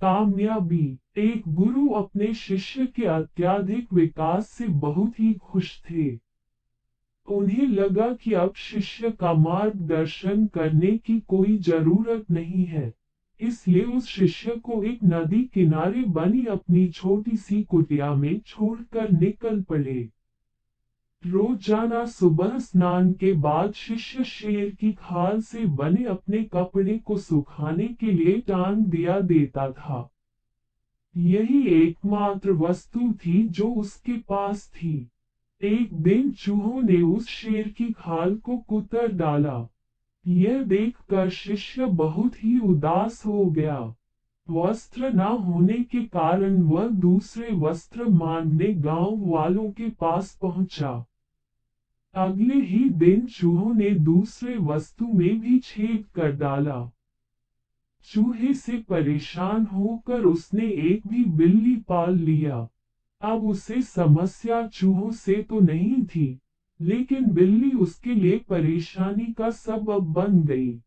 कामयाबी। एक गुरु अपने शिष्य के अत्यधिक विकास से बहुत ही खुश थे। उन्हें लगा कि अब शिष्य का मार्गदर्शन करने की कोई जरूरत नहीं है। इसलिए उस शिष्य को एक नदी किनारे बनी अपनी छोटी सी कुटिया में छोड़कर निकल पड़े। रोजाना सुबह स्नान के बाद शिष्य शेर की खाल से बने अपने कपड़े को सुखाने के लिए टांग दिया देता था। यही एकमात्र वस्तु थी जो उसके पास थी। एक दिन चूहों ने उस शेर की खाल को कुतर डाला। यह देखकर शिष्य बहुत ही उदास हो गया। वस्त्र न होने के कारण वह दूसरे वस्त्र मांगने गांव वालों के पास पहुंचा। अगले ही दिन चूहों ने दूसरे वस्तु में भी छेद कर डाला। चूहे से परेशान होकर उसने एक भी बिल्ली पाल लिया। अब उसे समस्या चूहों से तो नहीं थी, लेकिन बिल्ली उसके लिए परेशानी का सबब बन गई।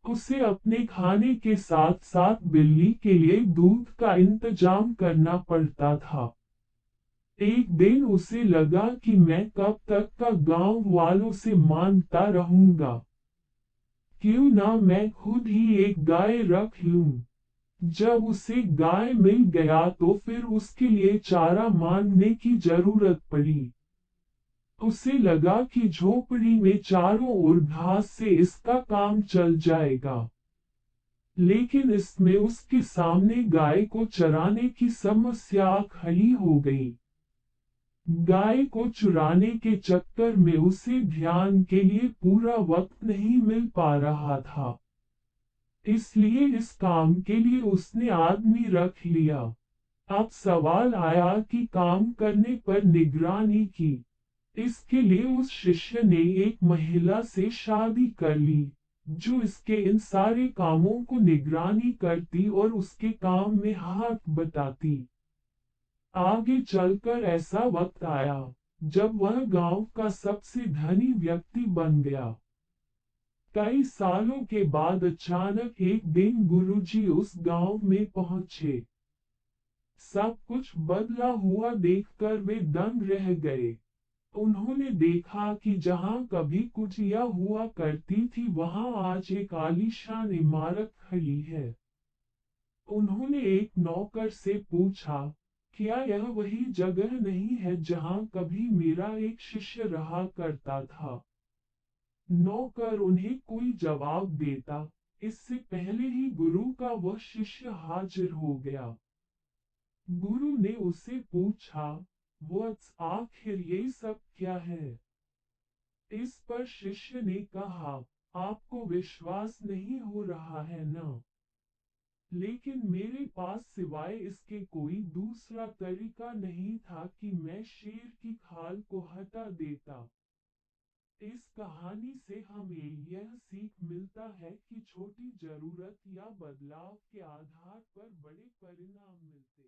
उसे अपने खाने के साथ साथ बिल्ली के लिए दूध का इंतजाम करना पड़ता था। एक दिन उसे लगा कि मैं कब तक का गांव वालों से मांगता रहूंगा। क्यों ना मैं खुद ही एक गाय रख लूं। जब उसे गाय मिल गया तो फिर उसके लिए चारा मांगने की जरूरत पड़ी। उसे लगा कि झोपड़ी में चारों ओर घास से इसका काम चल जाएगा। लेकिन इसमें उसके सामने गाय को चराने की समस्या खड़ी हो गई। गाय को चुराने के चक्कर में उसे ध्यान के लिए पूरा वक्त नहीं मिल पा रहा था। इसलिए इस काम के लिए उसने आदमी रख लिया। अब सवाल आया कि काम करने पर निगरानी की। इसके लिए उस शिष्य ने एक महिला से शादी कर ली, जो इसके इन सारे कामों को निगरानी करती और उसके काम में हाथ बटाती। आगे चलकर ऐसा वक्त आया जब वह गांव का सबसे धनी व्यक्ति बन गया। कई सालों के बाद अचानक एक दिन गुरुजी उस गांव में पहुंचे। सब कुछ बदला हुआ देखकर वे दंग रह गए। उन्होंने देखा कि जहां कभी कुटिया हुआ करती थी वहां आज एक आलीशान इमारत खड़ी है। उन्होंने एक नौकर से पूछा, क्या यह वही जगह नहीं है जहां कभी मेरा एक शिष्य रहा करता था? नौकर उन्हें कोई जवाब देता, इससे पहले ही गुरु का वह शिष्य हाजिर हो गया। गुरु ने उससे पूछा, वत्स आखिर ये सब क्या है? इस पर शिष्य ने कहा, आपको विश्वास नहीं हो रहा है ना? लेकिन मेरे पास सिवाय इसके कोई दूसरा तरीका नहीं था कि मैं शेर की खाल को हटा देता। इस कहानी से हमें यह सीख मिलता है कि छोटी जरूरत या बदलाव के आधार पर बड़े परिणाम मिलते